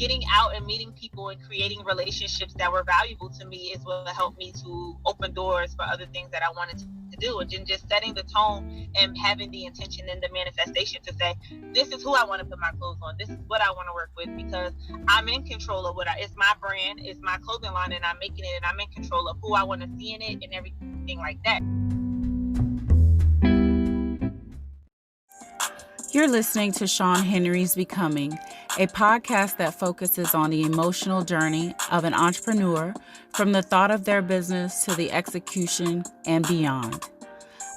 getting out and meeting people and creating relationships that were valuable to me is what helped me to open doors for other things that I wanted to do. And then just setting the tone and having the intention and the manifestation to say, this is who I want to put my clothes on. This is what I want to work with, because I'm in control of it's my brand, it's my clothing line, and I'm making it, and I'm in control of who I want to see in it and everything like that. You're listening to Sean Henry's Becoming, a podcast that focuses on the emotional journey of an entrepreneur from the thought of their business to the execution and beyond.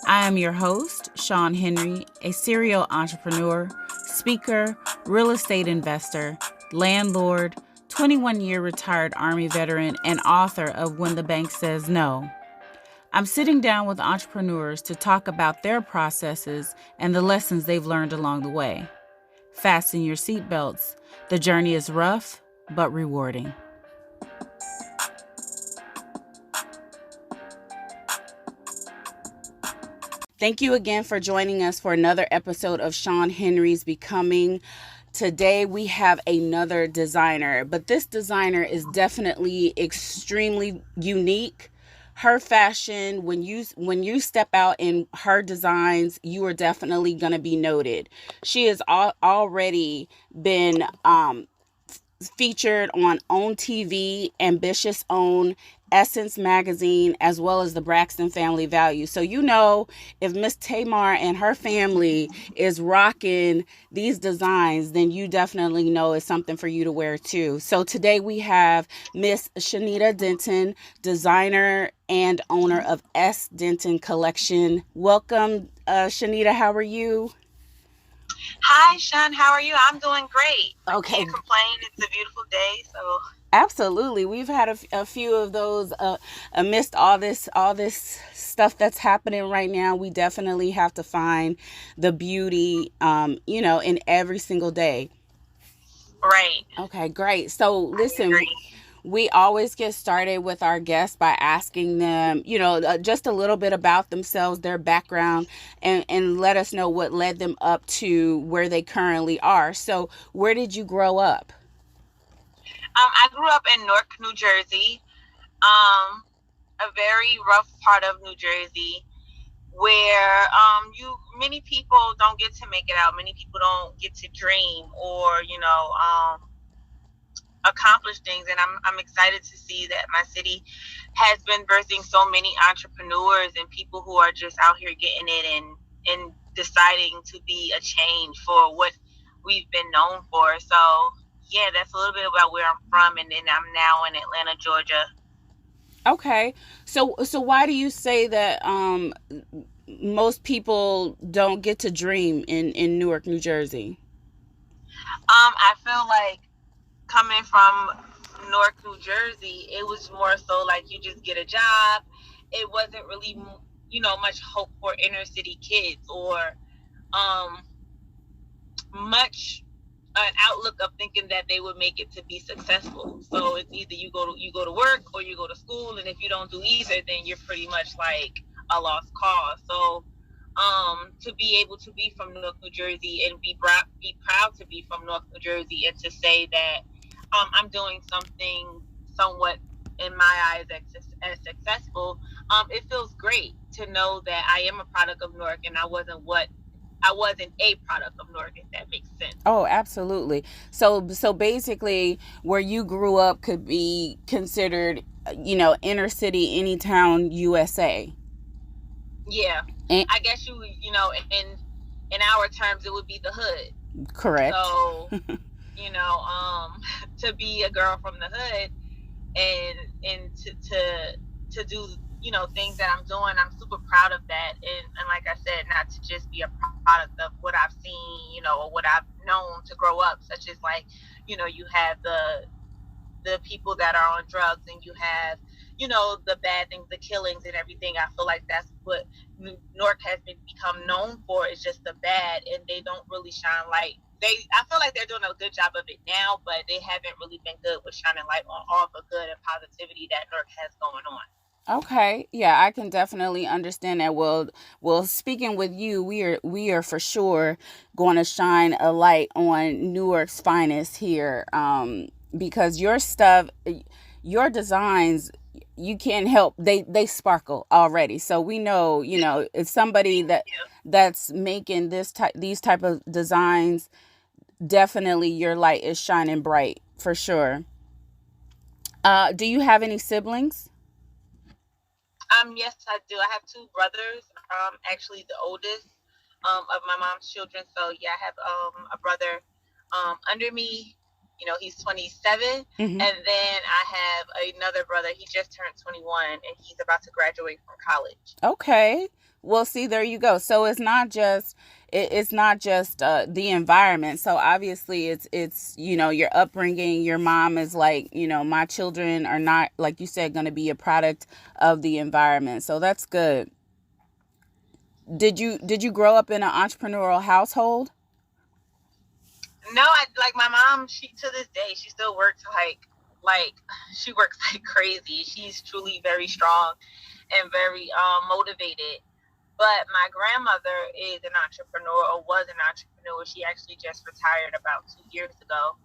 I am your host, Sean Henry, a serial entrepreneur, speaker, real estate investor, landlord, 21-year retired Army veteran, and author of When the Bank Says No. I'm sitting down with entrepreneurs to talk about their processes and the lessons they've learned along the way. Fasten your seatbelts. The journey is rough, but rewarding. Thank you again for joining us for another episode of Sean Henry's Becoming. Today we have another designer, but this designer is definitely extremely unique. Her fashion, when you step out in her designs, you are definitely going to be noted. She has already been featured on OWN TV, Ambitious OWN, Essence Magazine, as well as the Braxton Family Value. So if Miss Tamar and her family is rocking these designs, then you definitely know it's something for you to wear too. So today we have Miss Shanita Denton, designer and owner of Denton Collection. Welcome, Shanita. How are you? Hi, Sean. How are you? I'm doing great. Okay. I can't complain. It's a beautiful day, so. Absolutely. We've had a few of those amidst all this stuff that's happening right now. We definitely have to find the beauty, in every single day. Right. Okay, great. So listen, we always get started with our guests by asking them, just a little bit about themselves, their background, and let us know what led them up to where they currently are. So where did you grow up? I grew up in Newark, New Jersey, a very rough part of New Jersey, where many people don't get to make it out. Many people don't get to dream or accomplish things. And I'm excited to see that my city has been birthing so many entrepreneurs and people who are just out here getting it and deciding to be a change for what we've been known for. So yeah, that's a little bit about where I'm from, and then I'm now in Atlanta, Georgia. Okay, so why do you say that most people don't get to dream in Newark, New Jersey? I feel like coming from Newark, New Jersey, it was more so like you just get a job. It wasn't really, much hope for inner city kids or much an outlook of thinking that they would make it to be successful. So it's either you go to work or you go to school, and if you don't do either, then you're pretty much like a lost cause. So to be able to be from Newark, New Jersey, and be proud to be from Newark, New Jersey, and to say that I'm doing something somewhat in my eyes as successful, it feels great to know that I am a product of Newark, and I wasn't a product of Newark, if that makes sense. Oh, absolutely. So basically, where you grew up could be considered, inner city, any town, USA. Yeah, and I guess in our terms, it would be the hood. Correct. So, to be a girl from the hood and to do things that I'm doing, I'm super proud of that. And like I said, not to just be a product of what I've seen, or what I've known to grow up, such as like, you have the people that are on drugs, and you have, the bad things, the killings and everything. I feel like that's what Newark has become known for, is just the bad, and they don't really shine light. I feel like they're doing a good job of it now, but they haven't really been good with shining light on all the good and positivity that Newark has going on. Okay, yeah, I can definitely understand that. Well, speaking with you, we are for sure going to shine a light on Newark's finest here, because your stuff, your designs, you can't help, they sparkle already. So we know, it's somebody Thank you. that's making these type of designs. Definitely, your light is shining bright for sure. Do you have any siblings? Yes, I do. I have two brothers. Actually the oldest of my mom's children. So yeah, I have a brother under me. You know, he's 27, Mm-hmm. and then I have another brother. He just turned 21, and he's about to graduate from college. Okay. Well, see, there you go. So it's not just the environment. So obviously it's your upbringing. Your mom is like, my children are not, like you said, going to be a product of the environment. So that's good. Did you grow up in an entrepreneurial household? No, I like my mom. She to this day she still works like she works like crazy. She's truly very strong and very motivated. But my grandmother is an entrepreneur or was an entrepreneur. She actually just retired about 2 years ago,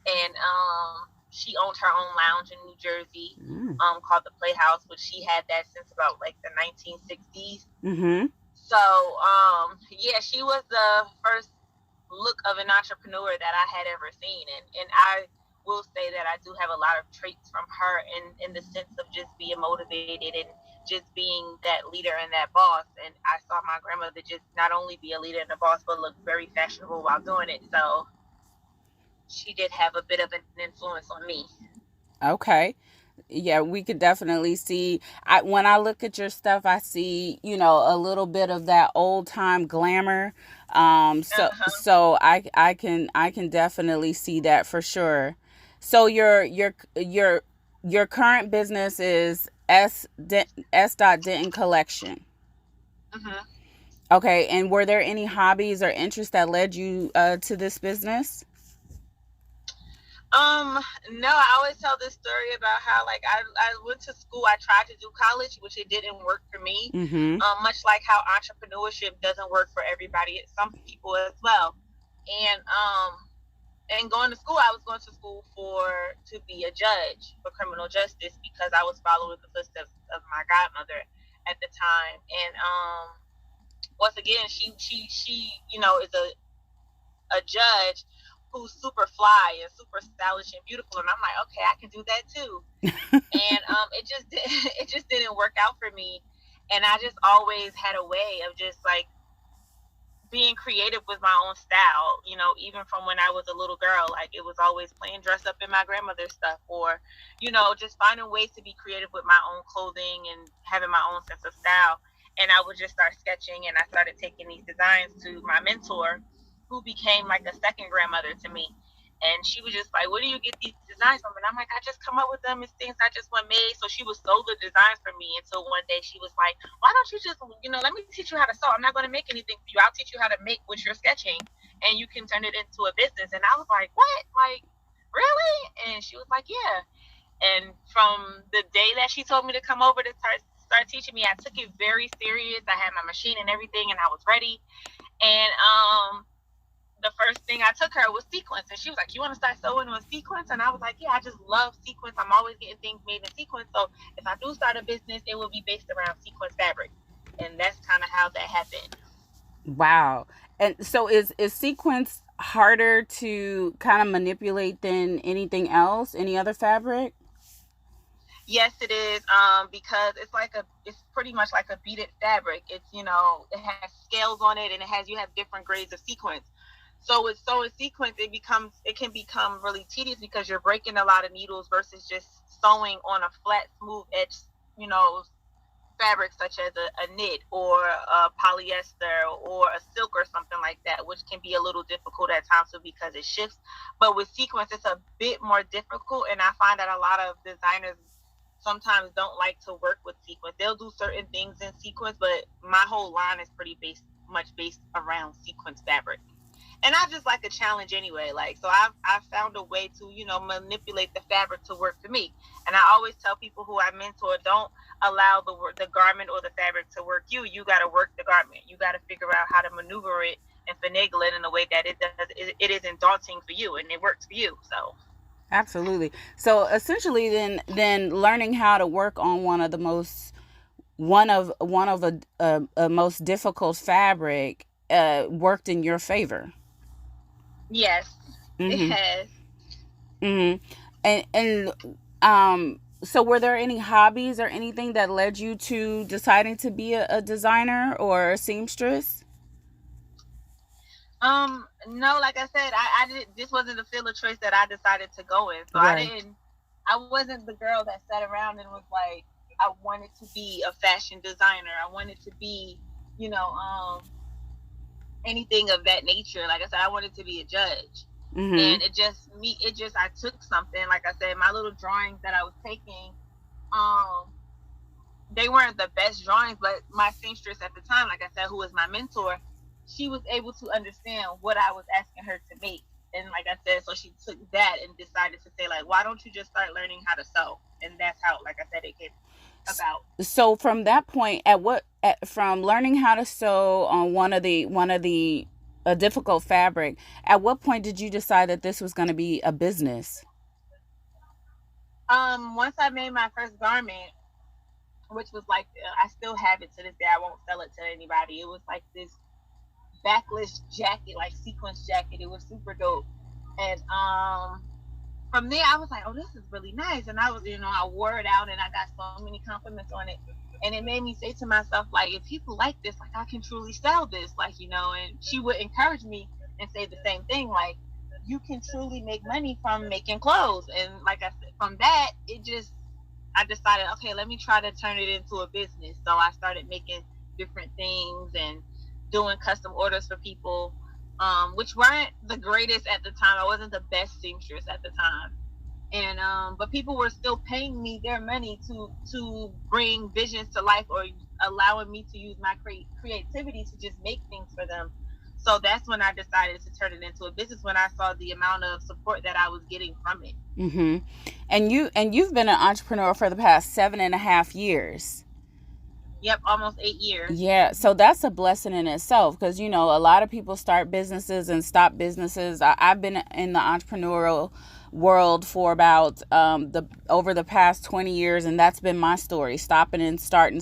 and she owned her own lounge in New Jersey, Mm. called the Playhouse, which she had that since about like the 1960s. Mm-hmm. So yeah, she was the first look of an entrepreneur that I had ever seen, and I will say that I do have a lot of traits from her in the sense of just being motivated and just being that leader and that boss. And I saw my grandmother just not only be a leader and a boss, but look very fashionable while doing it. So she did have a bit of an influence on me. Okay. Yeah, we could definitely see. When I look at your stuff, I see, a little bit of that old time glamour. So Uh-huh. so I can definitely see that for sure. So your current business is S. Denton Collection. Hmm. Okay, and were there any hobbies or interests that led you to this business? No, I always tell this story about how like I went to school, I tried to do college, which it didn't work for me. Mm-hmm. Much like how entrepreneurship doesn't work for everybody, it's some people as well. And going to school, I was going to school to be a judge for criminal justice because I was following the footsteps of my godmother at the time. And once again, she is a judge who's super fly and super stylish and beautiful, and I'm like, okay, I can do that too. And it just didn't work out for me, and I just always had a way of just like being creative with my own style, even from when I was a little girl. Like it was always playing dress up in my grandmother's stuff, or just finding ways to be creative with my own clothing and having my own sense of style. And I would just start sketching, and I started taking these designs to my mentor, who became like a second grandmother to me. And she was just like, "Where do you get these designs from?" And I'm like, "I just come up with them. It's things I just want made." So she would sew the designs for me until one day she was like, "Why don't you just, let me teach you how to sew. I'm not going to make anything for you. I'll teach you how to make what you're sketching, and you can turn it into a business." And I was like, "What? Like, really?" And she was like, "Yeah." And from the day that she told me to come over to start teaching me, I took it very serious. I had my machine and everything, and I was ready. And the first thing I took her was sequence, and she was like, "You want to start sewing on sequence?" And I was like, "Yeah, I just love sequence. I'm always getting things made in sequence. So if I do start a business, it will be based around sequence fabric." And that's kind of how that happened. Wow. And so is sequence harder to kind of manipulate than anything else, any other fabric? Yes, it is. Because it's pretty much like a beaded fabric. It has scales on it, and you have different grades of sequence. So with sewing sequence, it can become really tedious because you're breaking a lot of needles versus just sewing on a flat, smooth edge, you know, fabric such as a knit or a polyester or a silk or something like that, which can be a little difficult at times because it shifts. But with sequence, it's a bit more difficult, and I find that a lot of designers sometimes don't like to work with sequence. They'll do certain things in sequence, but my whole line is pretty much based around sequence fabric. And I just like a challenge anyway. Like, so I've found a way to manipulate the fabric to work for me. And I always tell people who I mentor, don't allow the garment or the fabric to work you. You got to work the garment. You got to figure out how to maneuver it and finagle it in a way that it isn't daunting for you and it works for you. So Absolutely. So essentially, then learning how to work on one of a most difficult fabric worked in your favor. yes, it Mm-hmm. has. Mm-hmm. And so were there any hobbies or anything that led you to deciding to be a designer or a seamstress? No, like I said, I did. This wasn't the field of choice that I decided to go in. So I Right. didn't. I wasn't the girl that sat around and was like, I wanted to be a fashion designer. I wanted to be, you know, anything of that nature. Like I said, I wanted to be a judge. Mm-hmm. And I took something, like I said, my little drawings that I was taking, um, they weren't the best drawings, but my seamstress at the time, like I said, who was my mentor, she was able to understand what I was asking her to make. And like I said, so she took that and decided to say, like, why don't you just start learning how to sew? And that's how, like I said, it came about. So from that point, from learning how to sew on one of the a difficult fabric, at what point did you decide that this was going to be a business? Once I made my first garment, which was like, I still have it to this day. I won't sell it to anybody. It was like this backless jacket, like sequence jacket. It was super dope. And from there, I was like, oh, this is really nice. And I was, I wore it out and I got so many compliments on it. And it made me say to myself, like, if people like this, like, I can truly sell this, like, and she would encourage me and say the same thing, like, you can truly make money from making clothes. And like I said, from that, I decided, okay, let me try to turn it into a business. So I started making different things and doing custom orders for people, which weren't the greatest at the time. I wasn't the best seamstress at the time, and but people were still paying me their money to bring visions to life, or allowing me to use my creativity to just make things for them. So that's when I decided to turn it into a business, when I saw the amount of support that I was getting from it. Mm-hmm. And you've been an entrepreneur for the past 7.5 years. Yep, almost 8 years. Yeah, so that's a blessing in itself, because a lot of people start businesses and stop businesses. I've been in the entrepreneurial world for about the over the past 20 years, and that's been my story: stopping and starting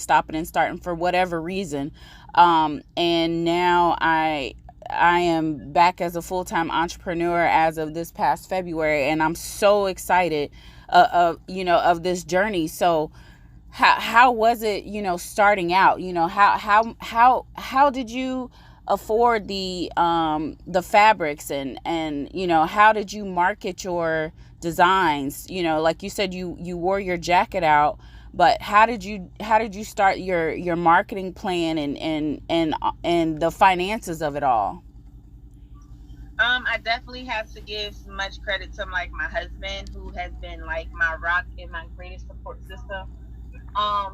for whatever reason. And now I am back as a full-time entrepreneur as of this past February, and I'm so excited of this journey. So how was it, starting out? How did you afford the fabrics, and how did you market your designs? Like you said, you wore your jacket out, but how did you start your marketing plan, and the finances of it all? I definitely have to give much credit to like my husband, who has been like my rock and my greatest support system.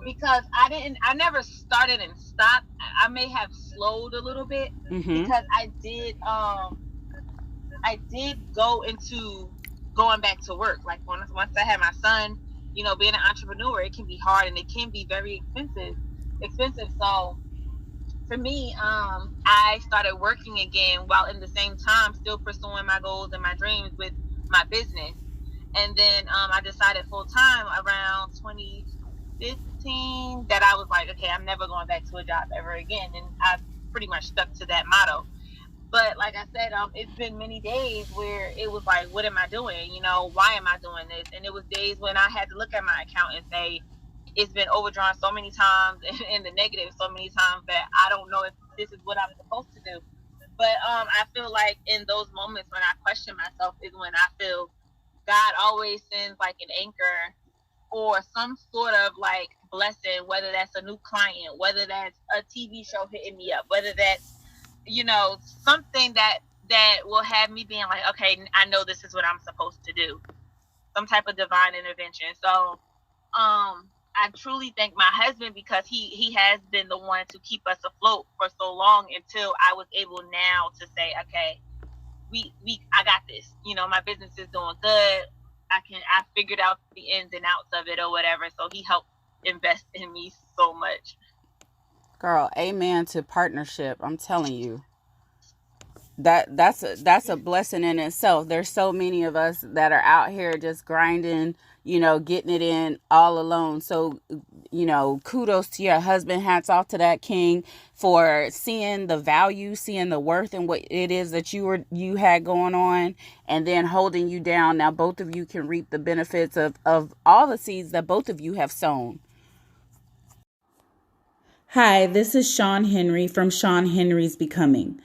Because I never started and stopped. I may have slowed a little bit, Mm-hmm. because I did go into going back to work. Like once I had my son, being an entrepreneur, it can be hard and it can be very expensive. So for me, I started working again while in the same time still pursuing my goals and my dreams with my business. And then I decided full time around 2015 that I was like, okay, I'm never going back to a job ever again. And I pretty much stuck to that motto. But like I said, it's been many days where it was like, what am I doing? Why am I doing this? And it was days when I had to look at my account and say, it's been overdrawn so many times and in the negative so many times that I don't know if this is what I'm supposed to do. But I feel like in those moments when I question myself is when I feel God always sends like an anchor or some sort of like blessing, whether that's a new client, whether that's a TV show hitting me up, whether that's, something that will have me being like, okay, I know this is what I'm supposed to do. Some type of divine intervention. So I truly thank my husband, because he has been the one to keep us afloat for so long, until I was able now to say, okay, I got this. My business is doing good. I figured out the ins and outs of it or whatever. So he helped invest in me so much. Girl, amen to partnership. I'm telling you. That's a blessing in itself. There's so many of us that are out here just grinding, getting it in all alone. So, kudos to your husband. Hats off to that king for seeing the value, seeing the worth in what it is that you had going on, and then holding you down. Now both of you can reap the benefits of all the seeds that both of you have sown. Hi, this is Sean Henry from Sean Henry's Becoming.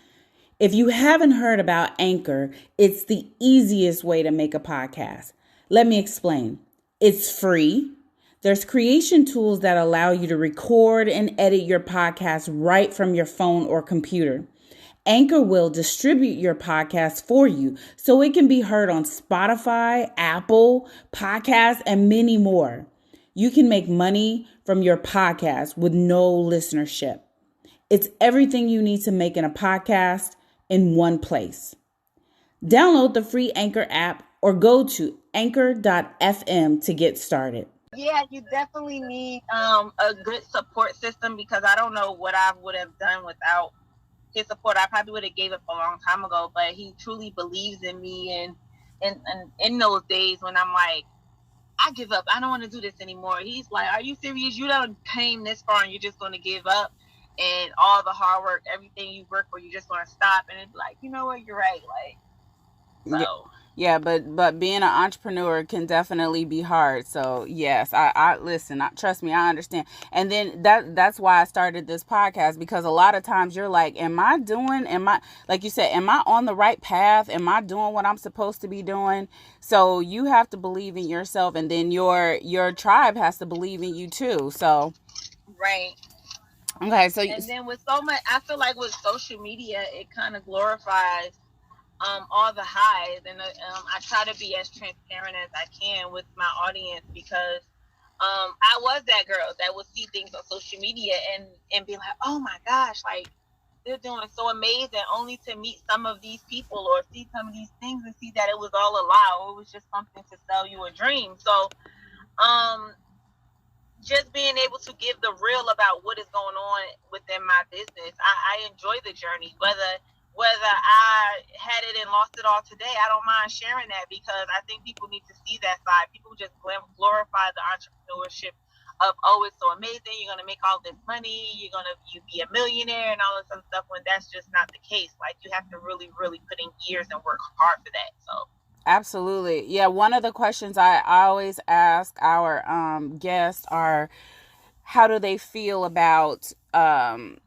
If you haven't heard about Anchor, it's the easiest way to make a podcast. Let me explain. It's free. There's creation tools that allow you to record and edit your podcast right from your phone or computer. Anchor will distribute your podcast for you so it can be heard on Spotify, Apple, Podcasts, and many more. You can make money from your podcast with no listenership. It's everything you need to make in a podcast in one place. Download the free Anchor app or go to anchor.fm to get started. Yeah, you definitely need a good support system, because I don't know what I would have done without his support. I probably would have gave up a long time ago, but he truly believes in me, and in those days when I'm like, I give up, I don't want to do this anymore, he's like, are you serious? You done came this far and you're just going to give up? And all the hard work, everything you work for, you just want to stop? And it's like, you know what, you're right. Like, so. Yeah, but being an entrepreneur can definitely be hard. So yes, I listen. Trust me, I understand. And then that's why I started this podcast, because a lot of times you're like, am I like you said, am I on the right path? Am I doing what I'm supposed to be doing? So you have to believe in yourself, and then your tribe has to believe in you too. So right. Okay, so and then with so much, I feel like with social media, it kind of glorifies all the highs, and I try to be as transparent as I can with my audience, because I was that girl that would see things on social media and be like, oh my gosh, like they're doing so amazing, only to meet some of these people or see some of these things and see that it was all a lie, or it was just something to sell you a dream. So just being able to give the real about what is going on within my business. I enjoy the journey, whether I had it and lost it all today. I don't mind sharing that, because I think people need to see that side. People just glorify the entrepreneurship of, oh, it's so amazing, you're going to make all this money, you be a millionaire and all this other stuff, when that's just not the case. Like, you have to really, really put in years and work hard for that. So absolutely. Yeah, one of the questions I always ask our guests are, how do they feel about the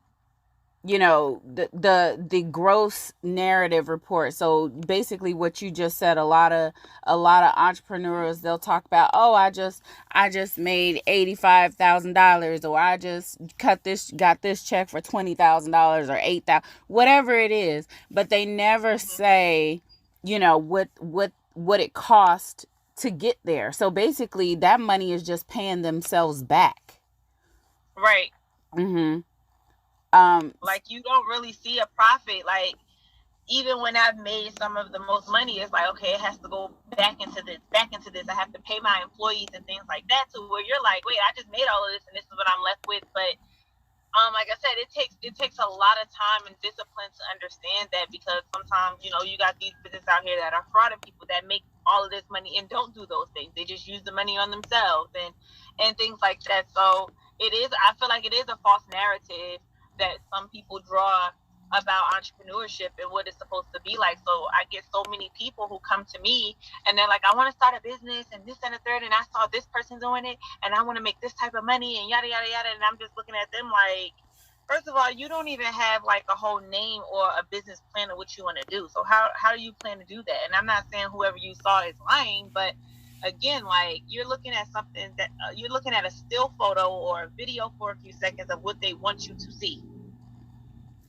gross narrative report? So basically what you just said, a lot of entrepreneurs, they'll talk about, oh, I just made $85,000, or I just got this check for $20,000 or $8,000, whatever it is, but they never say what it cost to get there. So basically that money is just paying themselves back. Right. Mm-hmm. Like, you don't really see a profit. Like, even when I've made some of the most money, it's like, okay, it has to go back into this. I have to pay my employees and things like that, to where you're like, wait, I just made all of this and this is what I'm left with. But like I said, it takes a lot of time and discipline to understand that, because sometimes, you got these businesses out here that are frauding people, that make all of this money and don't do those things. They just use the money on themselves and things like that. So I feel like it is a false narrative that some people draw about entrepreneurship and what it's supposed to be like. So I get so many people who come to me and they're like, I want to start a business and this and the third, and I saw this person doing it and I want to make this type of money and yada yada yada. And I'm just looking at them like, first of all, you don't even have like a whole name or a business plan of what you want to do. So how do you plan to do that? And I'm not saying whoever you saw is lying, but again, like, you're looking at something that you're looking at a still photo or a video for a few seconds of what they want you to see.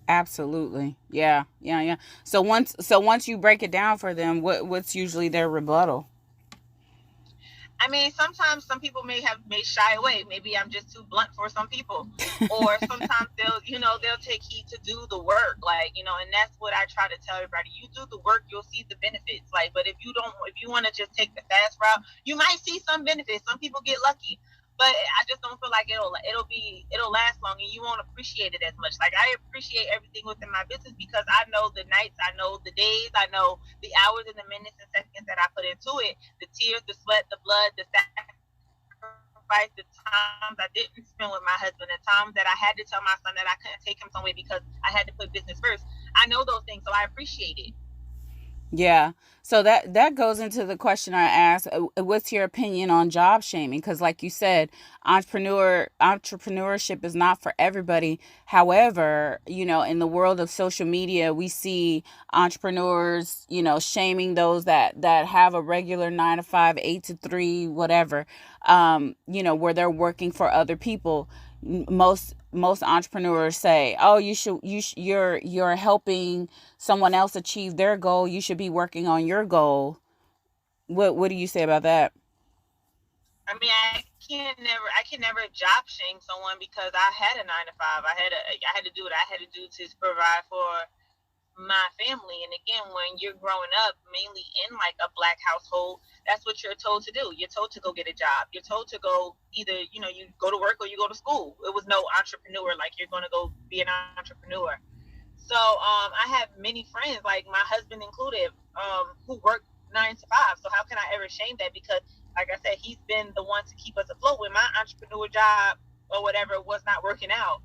Absolutely. Yeah. So once you break it down for them, what's usually their rebuttal? I mean, sometimes some people may shy away. Maybe I'm just too blunt for some people, or sometimes they'll take heed to do the work, like, and that's what I try to tell everybody. You do the work, you'll see the benefits. Like, but if you want to just take the fast route, you might see some benefits. Some people get lucky, but I just don't feel like it'll last long, and you won't appreciate it as much. Like, I appreciate everything within my business because I know the nights, I know the days, I know the hours and the minutes and seconds that I put into it, the tears, the sweat, the blood, the sacrifice, the times I didn't spend with my husband, the times that I had to tell my son that I couldn't take him somewhere because I had to put business first. I know those things, so I appreciate it. Yeah. So that goes into the question I asked. What's your opinion on job shaming? Because, like you said, entrepreneurship is not for everybody. However, in the world of social media, we see entrepreneurs, shaming those that have a regular 9 to 5, 8 to 3, whatever. Where they're working for other people. Most entrepreneurs say, "Oh, you're helping someone else achieve their goal. You should be working on your goal." What do you say about that? I mean, I can never job shame someone because I had a 9 to 5. I had to do what I had to do to provide for my family. And again, when you're growing up mainly in like a Black household, that's what you're told to do. You're told to go get a job. You're told to go either, you go to work or you go to school. It was no entrepreneur, like you're going to go be an entrepreneur. So I have many friends, like my husband included, who work 9 to 5. So how can I ever shame that? Because like I said, he's been the one to keep us afloat when my entrepreneur job or whatever was not working out.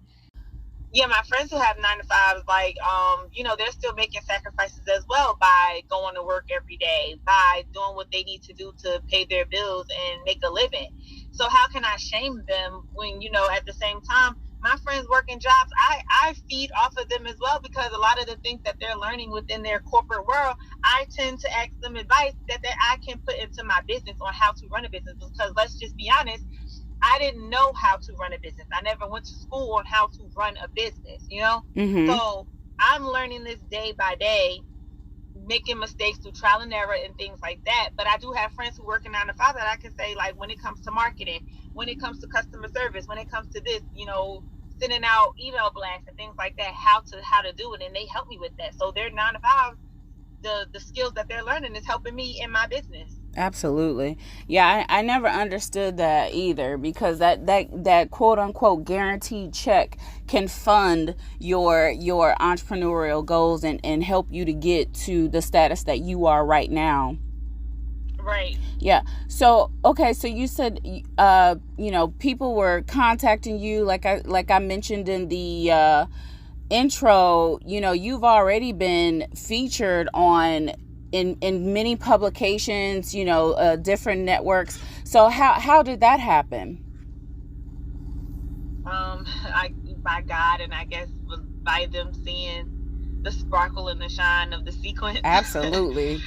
Yeah, my friends who have 9 to 5s, like, they're still making sacrifices as well by going to work every day, by doing what they need to do to pay their bills and make a living. So how can I shame them when, at the same time, my friends working jobs, I feed off of them as well, because a lot of the things that they're learning within their corporate world, I tend to ask them advice that I can put into my business on how to run a business. Because let's just be honest, I didn't know how to run a business. I never went to school on how to run a business. Mm-hmm. So I'm learning this day by day, making mistakes through trial and error and things like that. But I do have friends who work in 9 to 5 that I can say, like, when it comes to marketing, when it comes to customer service, when it comes to this, sending out email blasts and things like that, how to do it, and they help me with that. So they're 9 to 5. The skills that they're learning is helping me in my business. Absolutely. Yeah, I never understood that either, because that quote unquote guaranteed check can fund your entrepreneurial goals and help you to get to the status that you are right now. Right. Yeah. So, okay, so you said people were contacting you, like I mentioned in the intro. You've already been featured on in many publications, different networks. So how did that happen? By God, and I guess by them seeing the sparkle and the shine of the sequence. Absolutely.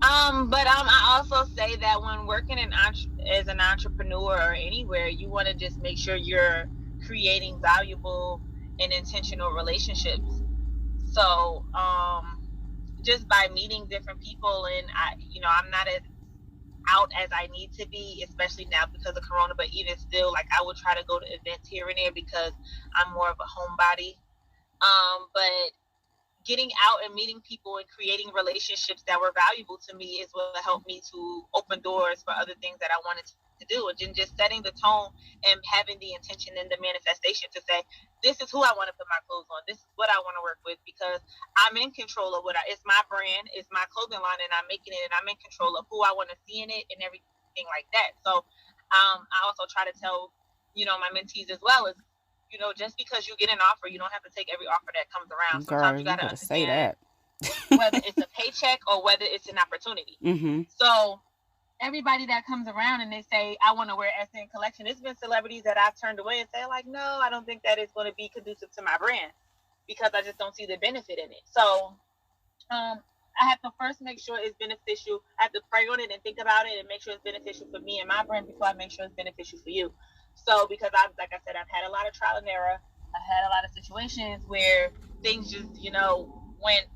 But I also say that when working as an entrepreneur or anywhere, you want to just make sure you're creating valuable and intentional relationships. So, just by meeting different people, and I'm not as out as I need to be, especially now because of Corona. But even still, like, I would try to go to events here and there because I'm more of a homebody. But getting out and meeting people and creating relationships that were valuable to me is what helped me to open doors for other things that I wanted to do. And then just setting the tone and having the intention and the manifestation to say, this is who I want to put my clothes on. This is what I want to work with, because I'm in control of it's my brand, it's my clothing line, and I'm making it, and I'm in control of who I want to see in it and everything like that. So I also try to tell, my mentees as well, is, just because you get an offer, you don't have to take every offer that comes around. Girl, sometimes you got to understand say that. Whether it's a paycheck or whether it's an opportunity. Mm-hmm. So everybody that comes around and they say, I want to wear Denton Collection, it's been celebrities that I've turned away and say, like, no, I don't think that is going to be conducive to my brand, because I just don't see the benefit in it. So I have to first make sure it's beneficial. I have to pray on it and think about it and make sure it's beneficial for me and my brand before I make sure it's beneficial for you. So, because like I said, I've had a lot of trial and error. I've had a lot of situations where things just, went,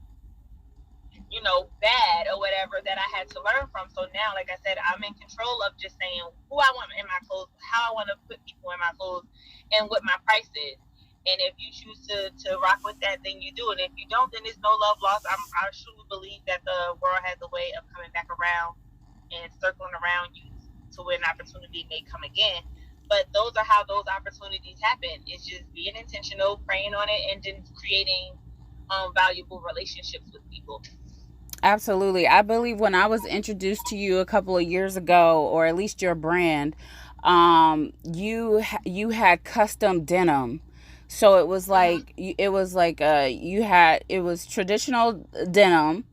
bad or whatever, that I had to learn from. So now, like I said, I'm in control of just saying who I want in my clothes, how I want to put people in my clothes, and what my price is. And if you choose to rock with that, then you do it. If you don't, then there's no love lost. I truly believe that the world has a way of coming back around and circling around you to where an opportunity may come again. But those are how those opportunities happen. It's just being intentional, praying on it, and then creating valuable relationships with people. Absolutely. I believe when I was introduced to you a couple of years ago, or at least your brand, you had custom denim. So it was traditional denim,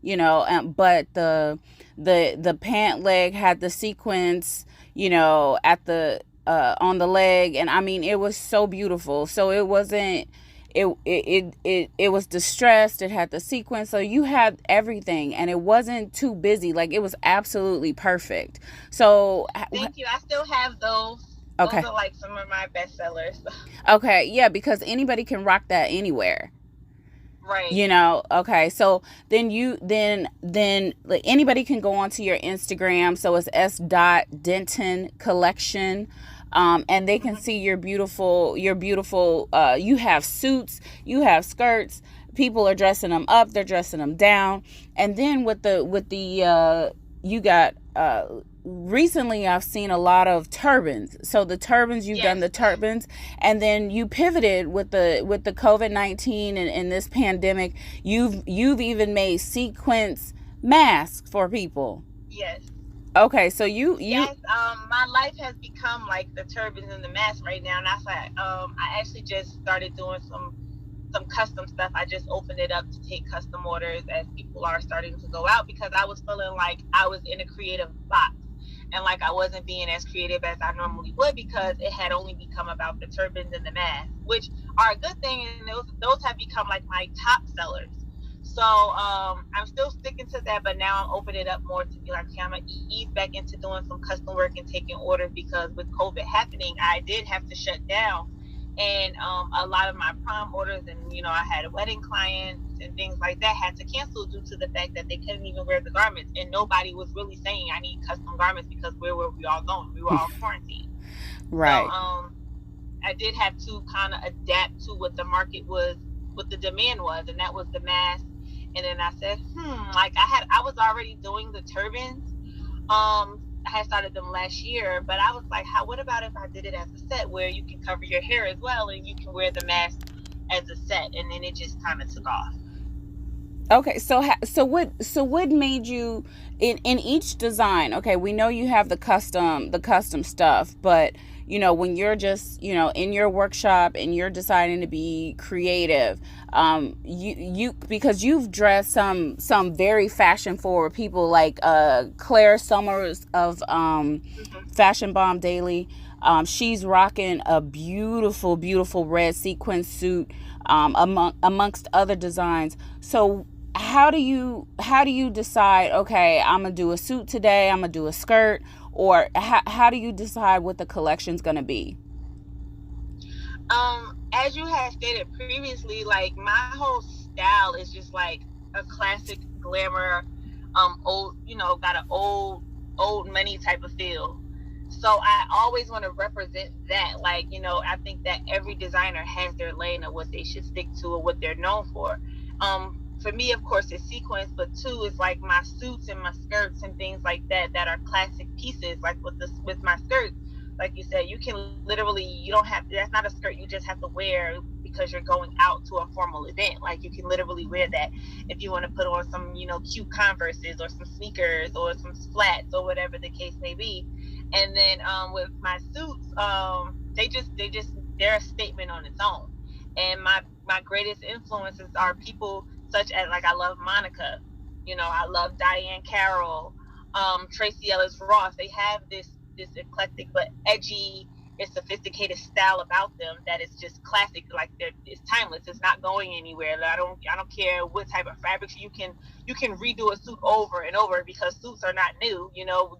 but the pant leg had the sequins, at the on the leg, and I mean it was so beautiful. So it wasn't it was distressed. It had the sequence, so you had everything, and it wasn't too busy. Like, it was absolutely perfect. So Thank you. I still have those. Those okay. are like some of my best sellers. Okay, yeah, because anybody can rock that anywhere. Right. Okay, so then like, anybody can go onto your Instagram. So it's Denton Collection. And they can Mm-hmm. see your beautiful you have suits, you have skirts, people are dressing them up, they're dressing them down. And then with the you got recently I've seen a lot of turbans. So the turbans, you've done Yes. the turbans, and then you pivoted with the COVID-19 and this pandemic. You've even made sequence masks for people. Yes. Okay, so you Yes. My life has become like the turbans and the mask right now, and that's why I actually just started doing some custom stuff. I just opened it up to take custom orders as people are starting to go out, because I was feeling like I was in a creative box, and like I wasn't being as creative as I normally would, because it had only become about the turbans and the masks, which are a good thing, and those have become like my top sellers. So I'm still sticking to that, but now I'm opening it up more to be like, okay, I'm gonna ease back into doing some custom work and taking orders, because with COVID happening, I did have to shut down, and a lot of my prom orders, and I had wedding clients and things like that, had to cancel due to the fact that they couldn't even wear the garments, and nobody was really saying I need custom garments, because where were we all going? We were all quarantined. So right. I did have to kind of adapt to what the market was, what the demand was, and that was the mask. And then I said, like I was already doing the turbans. I had started them last year, but I was like, what about if I did it as a set, where you can cover your hair as well, and you can wear the mask as a set? And then it just kind of took off. Okay, so what made you in each design? Okay, we know you have the custom stuff, but when you're just in your workshop and you're deciding to be creative, you because you've dressed some very fashion forward people, like Claire Sulmers of Hmm. Fashion Bomb Daily. She's rocking a beautiful red sequin suit, amongst other designs. So how do you decide, okay, I'm gonna do a suit today, I'm gonna do a skirt, or how do you decide what the collection's gonna be? As you had stated previously, like my whole style is just like a classic glamour, old, got an old money type of feel. So I always want to represent that. Like, I think that every designer has their lane of what they should stick to or what they're known for. For me, of course, it's sequence, but two is like my suits and my skirts and things like that, that are classic pieces. Like with my skirts, like you said, you can literally, you don't have, that's not a skirt you just have to wear because you're going out to a formal event. Like, you can literally wear that if you want to put on some, cute Converses or some sneakers or some flats or whatever the case may be. And then with my suits, they're a statement on its own. And my greatest influences are people such as, like, I love Monica, I love Diane Carroll, Tracy Ellis Ross. They have this eclectic but edgy and sophisticated style about them that is just classic. Like, it's timeless. It's not going anywhere. I don't care what type of fabrics you can redo a suit over and over, because suits are not new.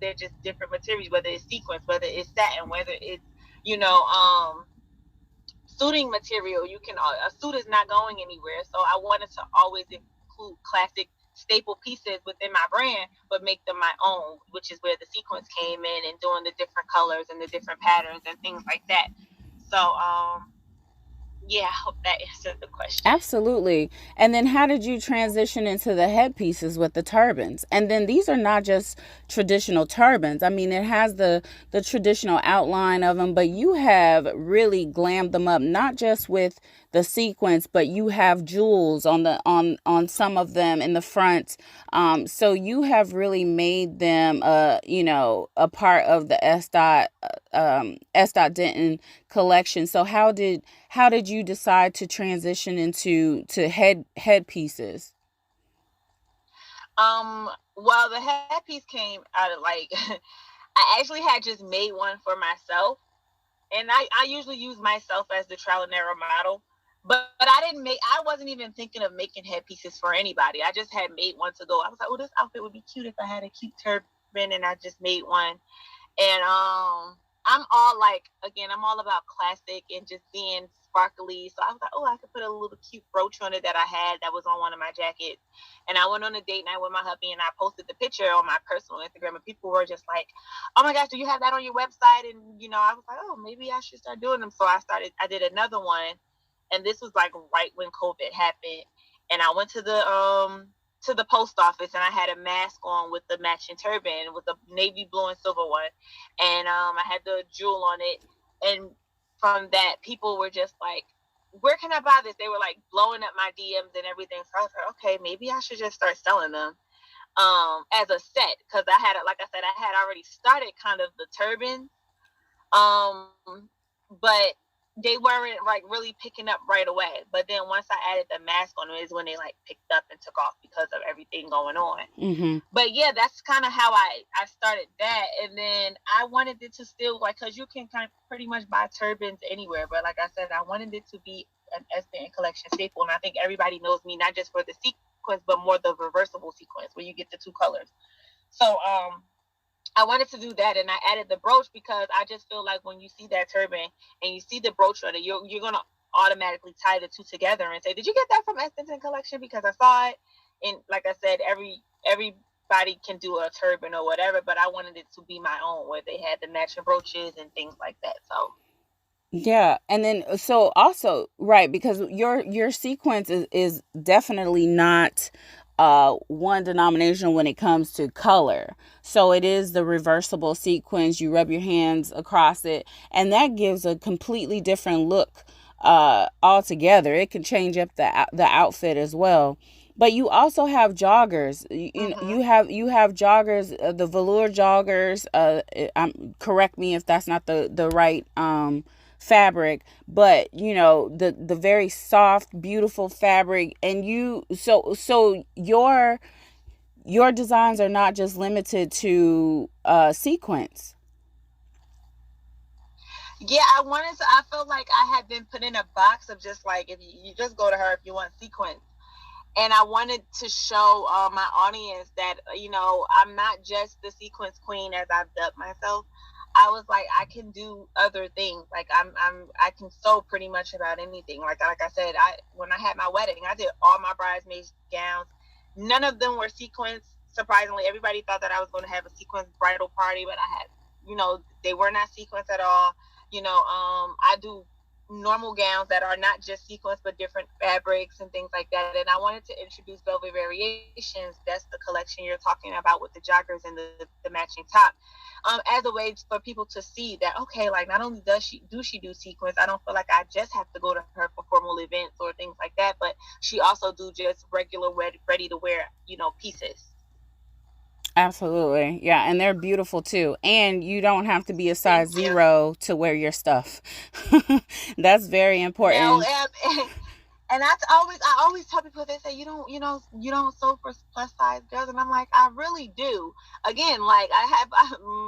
They're just different materials, whether it's sequins, whether it's satin, whether it's you know suiting material. A suit is not going anywhere. So I wanted to always include classic staple pieces within my brand, but make them my own, which is where the sequence came in, and doing the different colors and the different patterns and things like that. So Yeah, I hope that answered the question. Absolutely. And then how did you transition into the headpieces with the turbans? And then these are not just traditional turbans. I mean, it has the traditional outline of them, but you have really glammed them up, not just with the sequence, but you have jewels on the on some of them in the front. So you have really made them a part of the S. Denton collection. So how did you decide to transition into to headpieces? Well, the headpiece came out of like I actually had just made one for myself, and I usually use myself as the trial and error model. But I wasn't even thinking of making headpieces for anybody. I just had made one to go. I was like, oh, this outfit would be cute if I had a cute turban, and I just made one. And I'm all like, again, I'm all about classic and just being sparkly. So I was like, oh, I could put a little cute brooch on it that I had that was on one of my jackets. And I went on a date night with my hubby, and I posted the picture on my personal Instagram, and people were just like, oh my gosh, do you have that on your website? And I was like, oh, maybe I should start doing them. So I did another one, and this was like right when COVID happened, and I went to the post office, and I had a mask on with the matching turban with a navy blue and silver one, and I had the jewel on it. And from that, people were just like, where can I buy this? They were like blowing up my DMs and everything. So I was like, okay, maybe I should just start selling them as a set, because I had, like I said, I had already started kind of the turban, but they weren't like really picking up right away. But then once I added the mask on them is when they like picked up and took off because of everything going on. Mm-hmm. But yeah, that's kind of how I started that. And then I wanted it to still, like, because you can kind of pretty much buy turbans anywhere, but like I said, I wanted it to be an Espen Collection staple. And I think everybody knows me not just for the sequence, but more the reversible sequence where you get the two colors. So I wanted to do that, and I added the brooch because I just feel like when you see that turban and you see the brooch on it, you're gonna automatically tie the two together and say, "Did you get that from Denton Collection?" Because I saw it, and like I said, everybody can do a turban or whatever, but I wanted it to be my own, where they had the matching brooches and things like that. So Yeah, and then so also right, because your sequence is definitely not one denomination when it comes to color. So it is the reversible sequence. You rub your hands across it, and that gives a completely different look altogether. It can change up the outfit as well. But you also have joggers. You have joggers, the velour joggers. Correct me if that's not the right fabric, but the very soft, beautiful fabric. And your designs are not just limited to sequence. yeah, I felt like I had been put in a box of just like, if you just go to her if you want sequence. And I wanted to show my audience that I'm not just the sequence queen as I've dubbed myself. I was like, I can do other things. Like I can sew pretty much about anything. Like I said, when I had my wedding, I did all my bridesmaids gowns. None of them were sequins. Surprisingly, everybody thought that I was going to have a sequence bridal party, but I had, they were not sequins at all. I do normal gowns that are not just sequins but different fabrics and things like that. And I wanted to introduce velvet variations. That's the collection you're talking about with the joggers and the matching top, as a way for people to see that, okay, like, not only she do sequins, I don't feel like I just have to go to her for formal events or things like that, but she also do just regular ready to wear pieces. Absolutely. Yeah, and they're beautiful too. And you don't have to be a Thank size you. 0 to wear your stuff. That's very No, important. and I always tell people, they say, you don't sew for plus size girls, and I'm like, I really do. Again, like,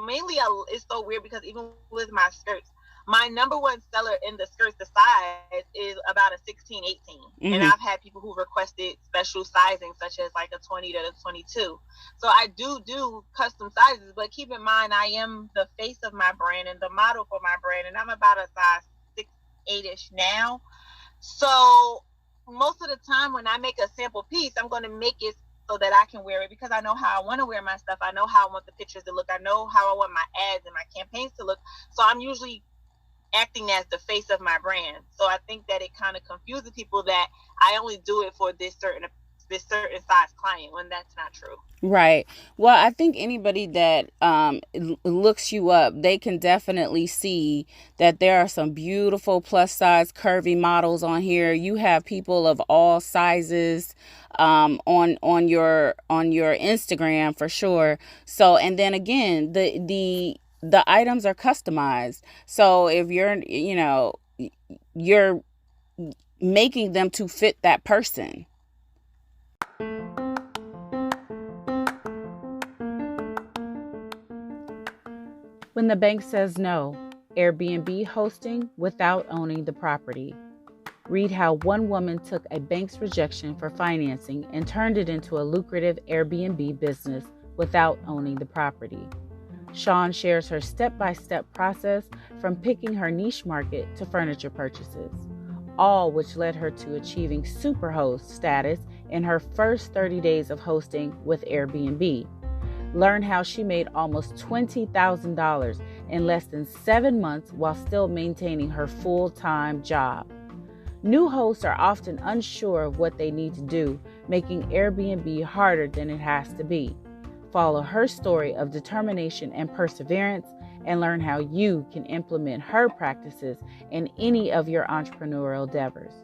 mainly, it's so weird because even with my skirts, my number one seller in the skirts, the size is about a 16, 18. And I've Mhm. had people who requested special sizing, such as like a 20 to a 22. So I do custom sizes, but keep in mind, I am the face of my brand and the model for my brand, and I'm about a size 6, 8-ish now. So most of the time when I make a sample piece, I'm going to make it so that I can wear it, because I know how I want to wear my stuff. I know how I want the pictures to look. I know how I want my ads and my campaigns to look. So I'm usually acting as the face of my brand. So I think that it kind of confuses people that I only do it for this certain size client, when that's not true. Right. Well, I think anybody that looks you up, they can definitely see that there are some beautiful plus size curvy models on here. You have people of all sizes on your Instagram for sure. So, and then again, the items are customized. So if you're making them to fit that person. When the bank says no, Airbnb hosting without owning the property. Read how one woman took a bank's rejection for financing and turned it into a lucrative Airbnb business without owning the property. Sean shares her step-by-step process from picking her niche market to furniture purchases, all which led her to achieving superhost status in her first 30 days of hosting with Airbnb. Learn how she made almost $20,000 in less than 7 months while still maintaining her full-time job. New hosts are often unsure of what they need to do, making Airbnb harder than it has to be. Follow her story of determination and perseverance and learn how you can implement her practices in any of your entrepreneurial endeavors.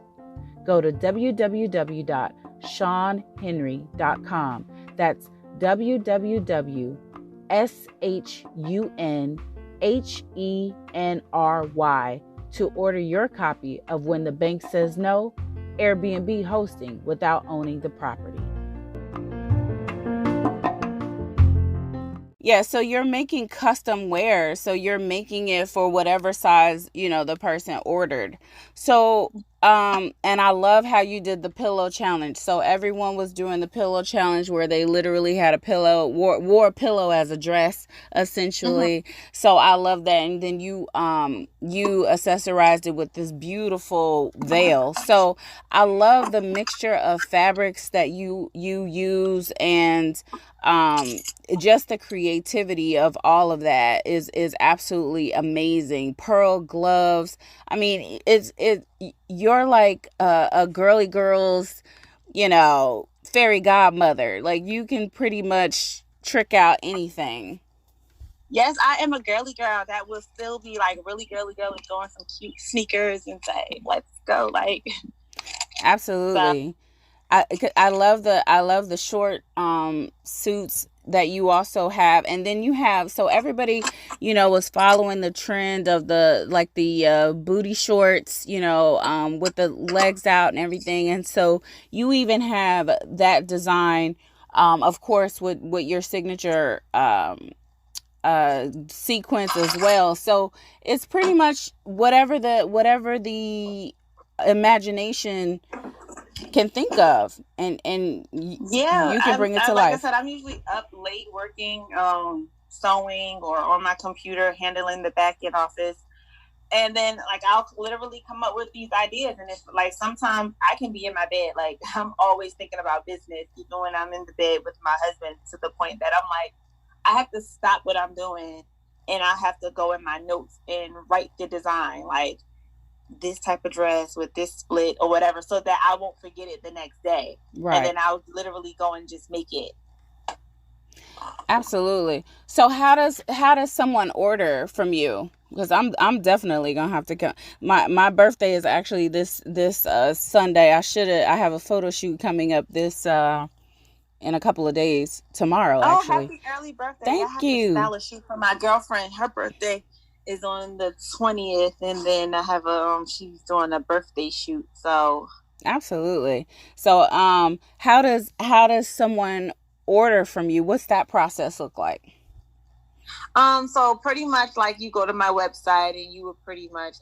Go to www.shawnhenry.com. That's www.shawnhenry to order your copy of When the Bank Says No, Airbnb hosting without owning the property. Yeah, so you're making custom wear. So you're making it for whatever size, the person ordered. So, and I love how you did the pillow challenge. So everyone was doing the pillow challenge where they literally had a pillow, wore a pillow as a dress, essentially. Mm-hmm. So I love that. And then you accessorized it with this beautiful veil. So I love the mixture of fabrics that you use, and just the creativity of all of that is absolutely amazing. Pearl gloves. I mean, you're like a girly girl's, fairy godmother. Like, you can pretty much trick out anything. Yes, I am a girly girl that will still be like really girly girl and go on some cute sneakers and say, "Let's go!" Like, absolutely. So. I love the short suits that you also have, and then you have, so everybody was following the trend of the booty shorts, with the legs out and everything, and so you even have that design, of course, with your signature sequence as well. So it's pretty much whatever the imagination can think of, and yeah, you can bring it to like life. I said, I'm usually up late working, sewing, or on my computer handling the back end office, and then like I'll literally come up with these ideas, and it's like sometimes I can be in my bed, like I'm always thinking about business, even when I'm in the bed with my husband, to the point that I'm like, I have to stop what I'm doing and I have to go in my notes and write the design, like this type of dress with this split or whatever, so that I won't forget it the next day. Right. And then I'll literally go and just make it. Absolutely. So how does someone order from you? Because I'm definitely gonna have to come. My birthday is actually this Sunday. I have a photo shoot coming up this in a couple of days, tomorrow actually. Oh, happy early birthday. Thank you. I have to style a shoot for my girlfriend. Her birthday is on the 20th, and then I have she's doing a birthday shoot. So absolutely. So how does someone order from you? What's that process look like? So pretty much like you go to my website and you would pretty much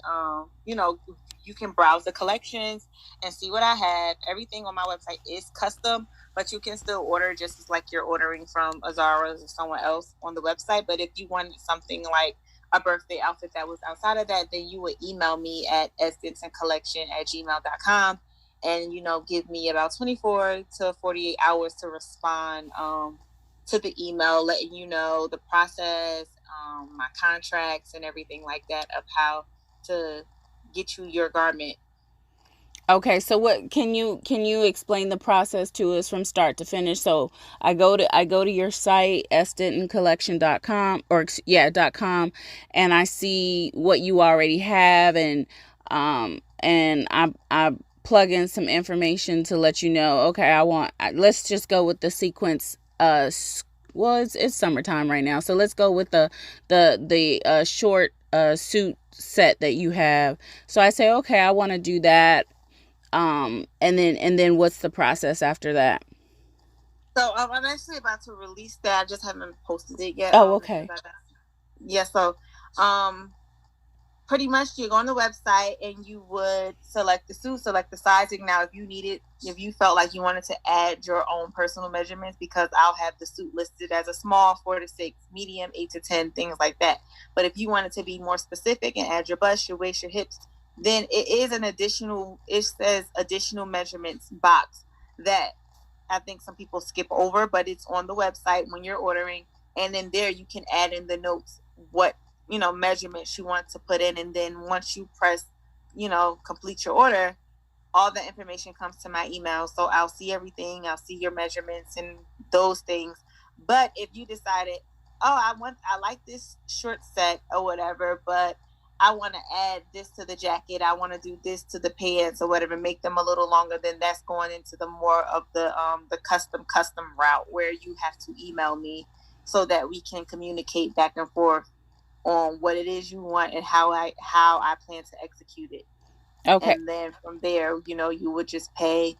you can browse the collections and see what I have. Everything on my website is custom, but you can still order just as like you're ordering from a Zara's or someone else on the website. But if you wanted something like a birthday outfit that was outside of that, then you would email me at dentoncollection@gmail.com, and give me about 24 to 48 hours to respond to the email, letting you know the process, my contracts and everything like that, of how to get you your garment. Okay, so what can you explain the process to us from start to finish? So I go to your site sdentoncollection.com .com, and I see what you already have, and I plug in some information to let you know, okay, let's just go with the sequence well, it's summertime right now, so let's go with the short suit set that you have. So I say, okay, I want to do that. And then what's the process after that? So I'm actually about to release that. I just haven't posted it yet. Oh, okay. Yeah, so pretty much you go on the website and you would select the suit, select the sizing. Now, if you felt like you wanted to add your own personal measurements, because I'll have the suit listed as a small, 4 to 6, medium, 8 to 10, things like that. But if you wanted to be more specific and add your bust, your waist, your hips, then it says additional measurements box that I think some people skip over, but it's on the website when you're ordering. And then there you can add in the notes what, measurements you want to put in. And then once you press, complete your order, all the information comes to my email. So I'll see everything. I'll see your measurements and those things. But if you decided, I like this short set or whatever, but I want to add this to the jacket, I want to do this to the pants or whatever, make them a little longer, then that's going into the more of the custom route, where you have to email me so that we can communicate back and forth on what it is you want and how I plan to execute it. Okay. And then from there, you would just pay,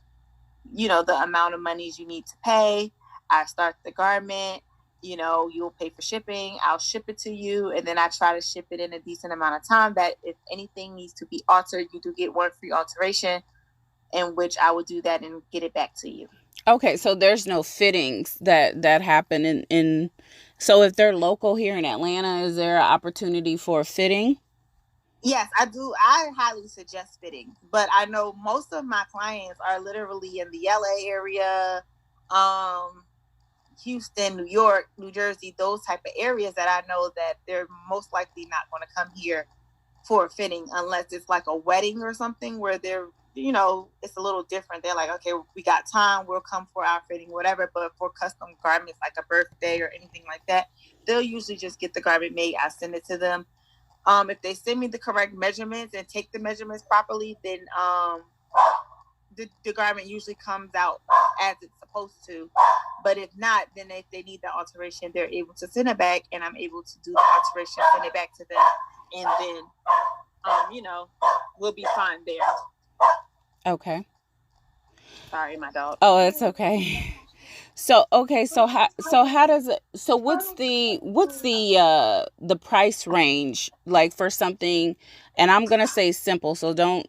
the amount of monies you need to pay. I start the garment, you'll pay for shipping. I'll ship it to you. And then I try to ship it in a decent amount of time that if anything needs to be altered, you do get one free alteration, in which I will do that and get it back to you. Okay. So there's no fittings that happen in so if they're local here in Atlanta, is there an opportunity for fitting? Yes, I do. I highly suggest fitting, but I know most of my clients are literally in the LA area, Houston, New York, New Jersey, those type of areas that I know that they're most likely not going to come here for a fitting unless it's like a wedding or something where they're, it's a little different. They're like, okay, we got time, we'll come for our fitting, whatever. But for custom garments like a birthday or anything like that, they'll usually just get the garment made. I send it to them. If they send me the correct measurements and take the measurements properly, then the garment usually comes out as it's supposed to. But if not, then if they need the alteration, they're able to send it back, and I'm able to do the alteration, send it back to them, and then we'll be fine there. Okay. Sorry, my dog. Oh, it's okay. So okay, so how does it, so what's the price range like for something, and I'm gonna say simple, so don't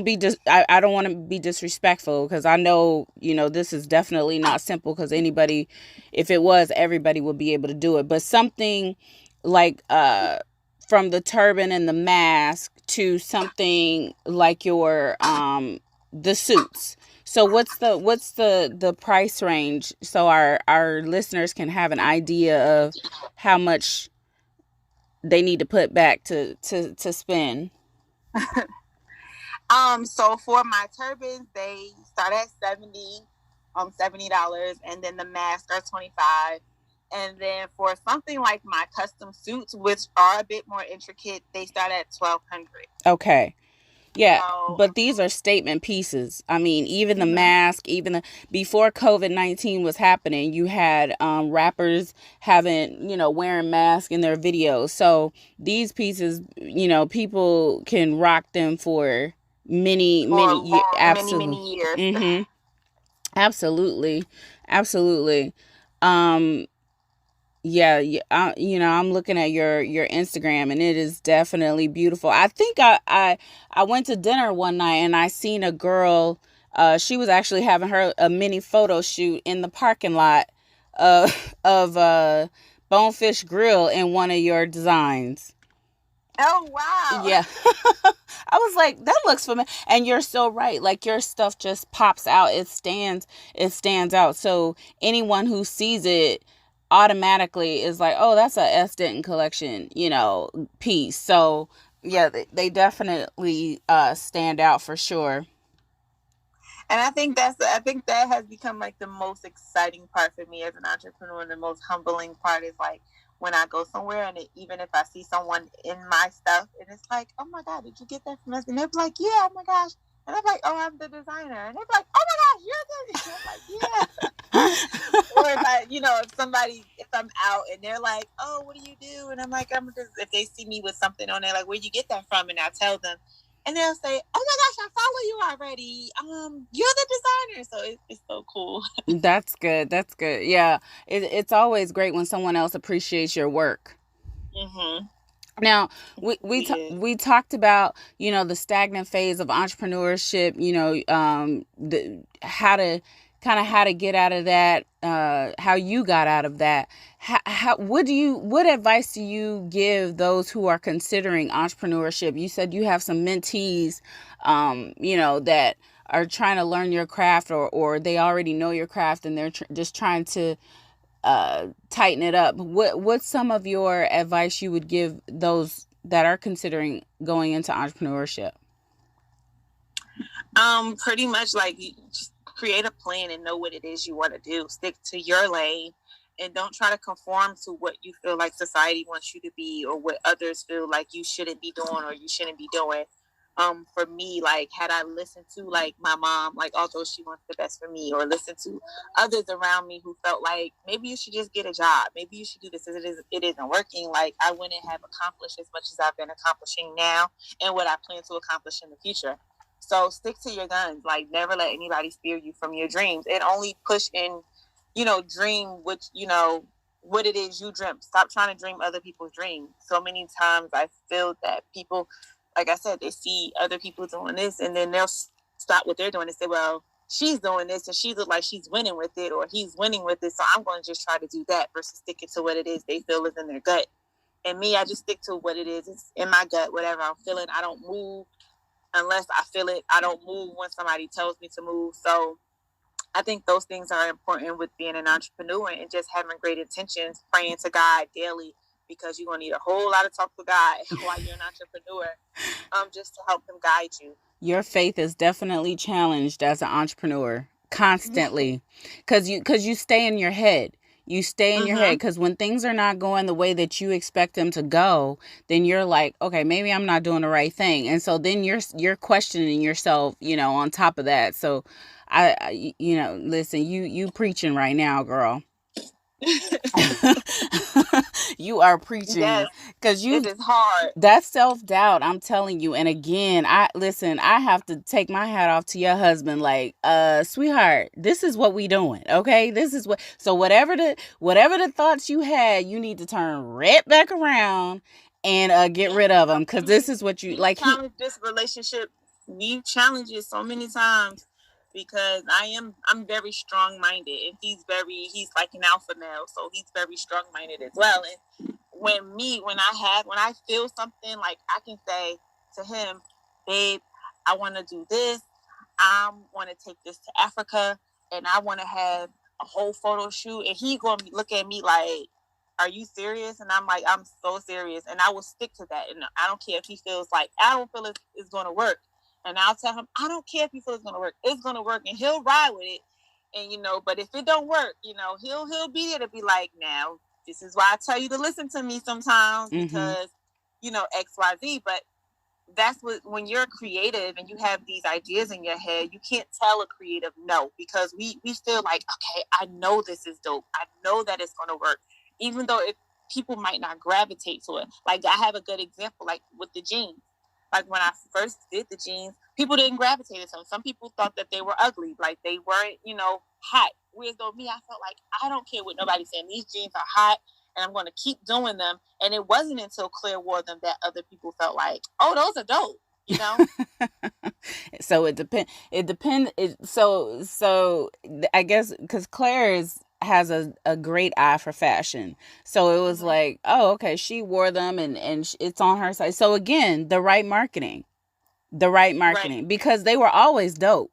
be just I don't want to be disrespectful, because I know this is definitely not simple, because anybody, if it was, everybody would be able to do it, but something like from the turban and the mask to something like your the suits. So what's the price range, so our listeners can have an idea of how much they need to put back to spend? So for my turbans, they start at $70, and then the masks are $25. And then for something like my custom suits, which are a bit more intricate, they start at $1,200. Okay. Yeah, but these are statement pieces. I mean, even the mask, before COVID-19 was happening, you had rappers wearing masks in their videos. So these pieces, people can rock them for many years. Absolutely. Many years. Mm-hmm. Absolutely. Yeah, I'm looking at your Instagram, and it is definitely beautiful. I think I went to dinner one night, and I seen a girl. She was actually having a mini photo shoot in the parking lot of Bonefish Grill in one of your designs. Oh, wow. Yeah. I was like, that looks familiar. And you're so right. Like, your stuff just pops out. It stands out. So anyone who sees it, automatically is like, oh, that's a S Denton Collection, piece. So yeah, they definitely stand out for sure. And I think that has become like the most exciting part for me as an entrepreneur, and the most humbling part is like when I go somewhere and even if I see someone in my stuff and it's like, oh my God, did you get that from us? And they're like, yeah, oh my gosh. And I'm like, oh, I'm the designer. And they're like, oh my gosh, you're the. And I'm like, yeah. Or if I'm out and they're like, oh, what do you do? And I'm like, if they see me with something on there, like, where'd you get that from? And I tell them, and they'll say, oh my gosh, I follow you already. You're the designer. So it's so cool. That's good. That's good. Yeah, it's always great when someone else appreciates your work. Mm-hmm. Now, Yeah. we talked about, the stagnant phase of entrepreneurship, how to get out of that, how you got out of that. What advice do you give those who are considering entrepreneurship? You said you have some mentees, that are trying to learn your craft, or they already know your craft and they're just trying to tighten it up. What's some of your advice you would give those that are considering going into entrepreneurship? Pretty much like you just create a plan and know what it is you want to do. Stick to your lane and don't try to conform to what you feel like society wants you to be or what others feel like you shouldn't be doing or you shouldn't be doing. For me, like had I listened to like my mom, like although she wants the best for me, or listen to others around me who felt like maybe you should just get a job, maybe you should do this, it isn't working. Like I wouldn't have accomplished as much as I've been accomplishing now, and what I plan to accomplish in the future. So stick to your guns. Like never let anybody steer you from your dreams, and only push in, dream which what it is you dream. Stop trying to dream other people's dreams. So many times I feel that people, like I said, they see other people doing this and then they'll stop what they're doing and say, well, she's doing this and she looks like she's winning with it or he's winning with it, so I'm going to just try to do that versus sticking to what it is they feel is in their gut. And me, I just stick to what it is. It's in my gut, whatever I'm feeling. I don't move unless I feel it. I don't move when somebody tells me to move. So I think those things are important with being an entrepreneur and just having great intentions, praying to God daily, because you're going to need a whole lot of talk with God while you're an entrepreneur, just to help him guide you. Your faith is definitely challenged as an entrepreneur constantly, because you stay in your head. You stay in your head, because when things are not going the way that you expect them to go, then you're like, okay, maybe I'm not doing the right thing, and so then you're questioning yourself, on top of that. So listen, you preaching right now, girl. You are preaching, Yes, because it is hard. that self-doubt, I'm telling you. And again, I have to take my hat off to your husband, like, sweetheart, this is what we doing, okay? This is what, so whatever the thoughts you had, you need to turn right back around and get rid of them, because this is what you like. Challenge this relationship. We've challenged it so many times because I'm very strong minded and he's like an alpha male, so he's very strong minded as well. And when I feel something, like I can say to him, babe, I want to do this. I want to take this to Africa and I want to have a whole photo shoot. And he going to look at me like, are you serious? And I'm like, I'm so serious. And I will stick to that. And I don't care if he feels like, I don't feel it's going to work. And I'll tell him, I don't care if you feel it's going to work. It's going to work. And he'll ride with it. And, but if it don't work, he'll be there to be like, now, this is why I tell you to listen to me sometimes because, X, Y, Z. But that's when you're creative and you have these ideas in your head, you can't tell a creative no, because we feel like, okay, I know this is dope. I know that it's going to work, even though people might not gravitate to it. Like I have a good example, like with the jeans. Like when I first did the jeans, people didn't gravitate to them. Some people thought that they were ugly, like they weren't, hot. Whereas though me, I felt like I don't care what nobody's saying. These jeans are hot and I'm going to keep doing them. And it wasn't until Claire wore them that other people felt like, oh, those are dope, So it depends. It depends. So I guess because Claire has a great eye for fashion. So it was like, oh, okay, she wore them and it's on her side. So again, the right marketing, Right. because they were always dope.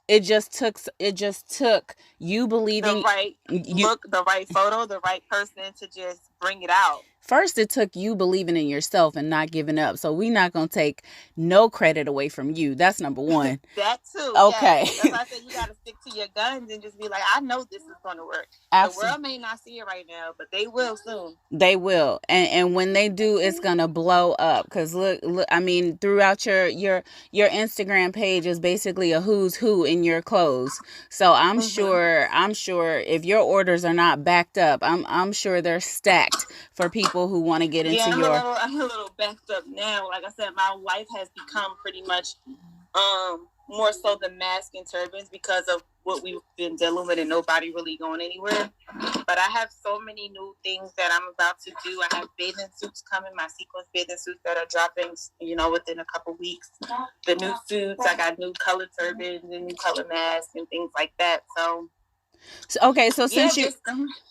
it just took you The believing right you. look, the right photo, the right person to just bring it out. First, it took you believing in yourself and not giving up. So we not gonna take no credit away from you. That's number one. That too, yes. Okay. That's why I said you got to stick to your guns and just be like, I know this is going to work. The Absolutely. world may not see it right now, but they will soon. They will, and when they do, it's gonna blow up. Cause look, I mean, throughout your Instagram page is basically a who's who in your clothes. So I'm sure if your orders are not backed up, I'm sure they're stacked for people who want to get Yeah, into your. I'm a little backed up now. Like I said, my life has become pretty much more so the mask and turbans because of what we've been dealing with and nobody really going anywhere. But I have so many new things that I'm about to do. I have bathing suits coming, my sequence bathing suits that are dropping, within a couple weeks. The new suits, I got new color turbans and new color masks and things like that. So Okay, so yeah,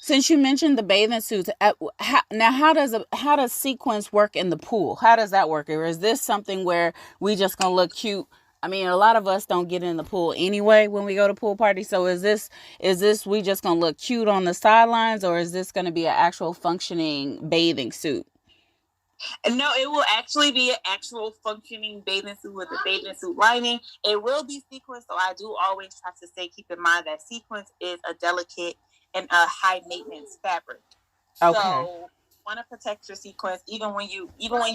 since you mentioned the bathing suits, how does sequence work in the pool? How does that work? Or is this something where we just gonna look cute? I mean, a lot of us don't get in the pool anyway when we go to pool parties. So is this we just gonna look cute on the sidelines, or is this gonna be an actual functioning bathing suit? no, it will actually be an actual functioning bathing suit with a bathing suit lining. It will be sequence, so I do always try to say, keep in mind that sequence is a delicate and a high maintenance fabric. Okay. So want to protect your sequence even when you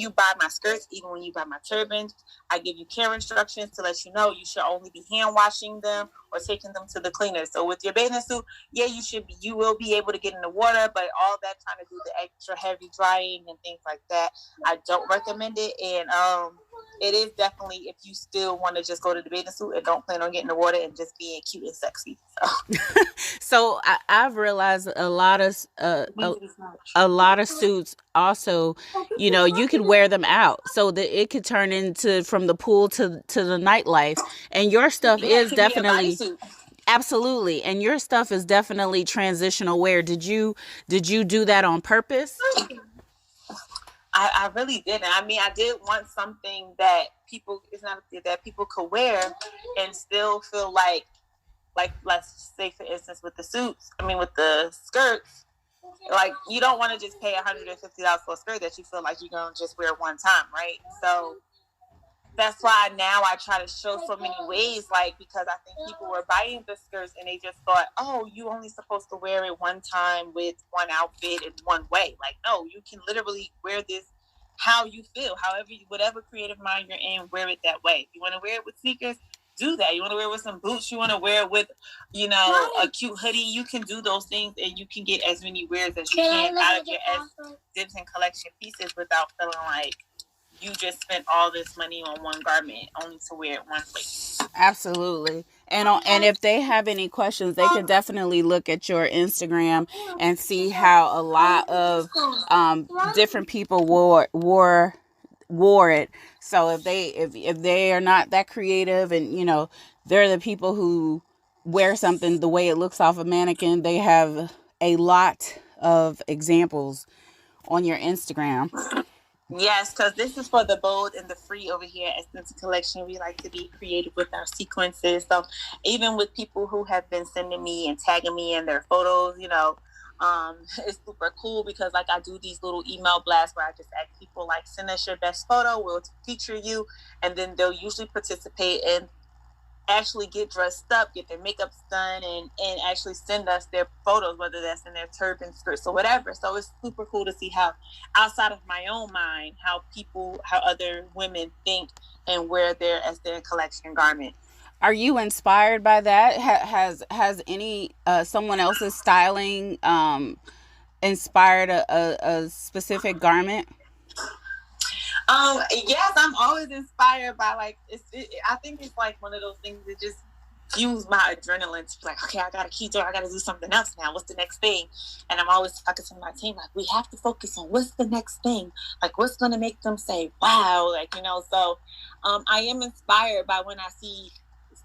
buy my skirts, even when you buy my turbans. I give you care instructions to let you know you should only be hand washing them or taking them to the cleaner. So with your bathing suit, yeah, you will be able to get in the water, but all that trying to do the extra heavy drying and things like that, I don't recommend it. And it is definitely, if you still want to just go to the bathing suit and don't plan on getting in the water and just being cute and sexy. So I've realized a lot of suits also, you could wear them out so that it could turn into from the pool to the nightlife. And your stuff is definitely. Absolutely. And your stuff is definitely transitional wear. Did you do that on purpose? I really didn't. I mean, I did want something that people could wear and still feel like let's say for instance with the suits, with the skirts, like you don't want to just pay $150 for a skirt that you feel like you're gonna just wear one time, right? So that's why now I try to show so many ways, like, because I think people were buying the skirts and they just thought, oh, you only supposed to wear it one time with one outfit in one way. Like, no, you can literally wear this how you feel, whatever creative mind you're in, wear it that way. If you want to wear it with sneakers, do that. You want to wear it with some boots, you want to wear it with, a cute hoodie, you can do those things and you can get as many wears as you can out of your Denton Collection pieces without feeling like you just spent all this money on one garment only to wear it one place. Absolutely. And if they have any questions, they can definitely look at your Instagram and see how a lot of different people wore it. So if they are not that creative and they're the people who wear something the way it looks off a mannequin, they have a lot of examples on your Instagram. Yes, because this is for the bold and the free over here at Denton Collection. We like to be creative with our sequences. So even with people who have been sending me and tagging me in their photos, it's super cool because like I do these little email blasts where I just ask people like, send us your best photo, we'll feature you, and then they'll usually participate and actually get dressed up, get their makeup done, and actually send us their photos, whether that's in their turban, skirts, or whatever. So it's super cool to see how outside of my own mind, how other women think and wear their collection garment. Are you inspired by that? Has any someone else's styling inspired a specific garment? Yes, I'm always inspired by I think it's like one of those things that just fuels my adrenaline to be like, okay, I gotta keep doing, I gotta do something else now. What's the next thing? And I'm always talking to my team like, we have to focus on what's the next thing, like what's gonna make them say wow, So I am inspired by when I see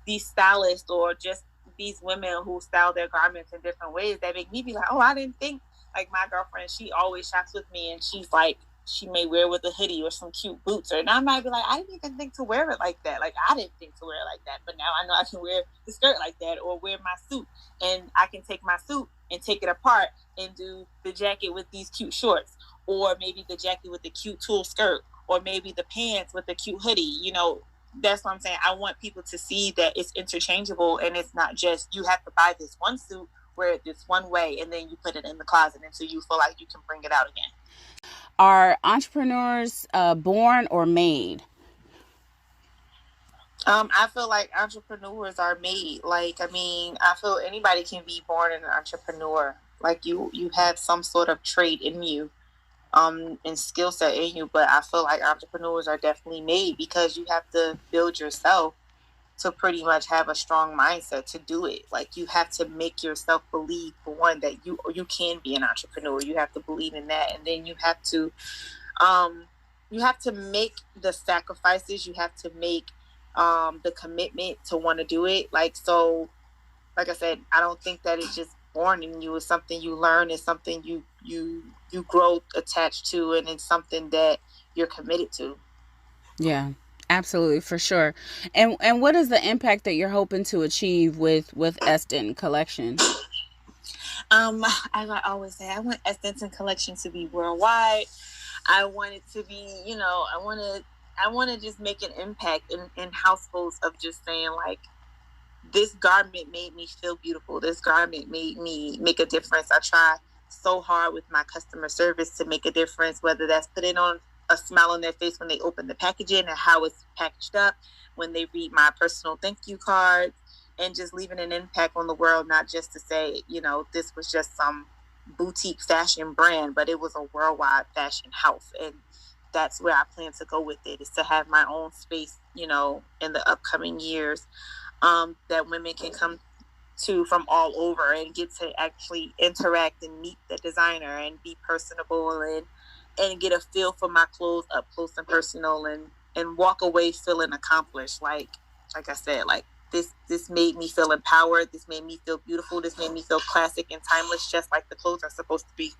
these stylists or just these women who style their garments in different ways that make me be like, oh, I didn't think, like my girlfriend, she always shops with me and she's like, she may wear with a hoodie or some cute boots, and I might be like, I didn't even think to wear it like that. Like, I didn't think to wear it like that, but now I know I can wear the skirt like that, or wear my suit, and I can take my suit and take it apart and do the jacket with these cute shorts, or maybe the jacket with the cute tulle skirt, or maybe the pants with the cute hoodie. You know, that's what I'm saying. I want people to see that it's interchangeable, and it's not just you have to buy this one suit, wear it this one way, and then you put it in the closet until you feel like you can bring it out again. Are entrepreneurs born or made? I feel like entrepreneurs are made. Like, I mean, I feel anybody can be born an entrepreneur. Like, you have some sort of trait in you, and skill set in you. But I feel like entrepreneurs are definitely made, because you have to build yourself to pretty much have a strong mindset to do it. Like, you have to make yourself believe, for one, that you can be an entrepreneur. You have to believe in that, and then you have to make the sacrifices. You have to make the commitment to want to do it. Like, so, like I said, I don't think that it's just born in you. It's something you learn. It's something you grow attached to, and it's something that you're committed to. Yeah, absolutely, for sure. And what is the impact that you're hoping to achieve with Denton Collection? As I always say, I want Denton Collection to be worldwide. I want it to be, you know, I want to just make an impact in households of just saying, like, this garment made me feel beautiful. This garment made me make a difference. I try so hard with my customer service to make a difference, whether that's putting on a smile on their face when they open the packaging and how it's packaged up, when they read my personal thank you cards, and just leaving an impact on the world, not just to say, you know, this was just some boutique fashion brand, but it was a worldwide fashion house. And that's where I plan to go with it, is to have my own space, you know, in the upcoming years, that women can come to from all over and get to actually interact and meet the designer and be personable, and get a feel for my clothes up close and personal, and walk away feeling accomplished. Like I said, like, this made me feel empowered. This made me feel beautiful. This made me feel classic and timeless, just like the clothes are supposed to be.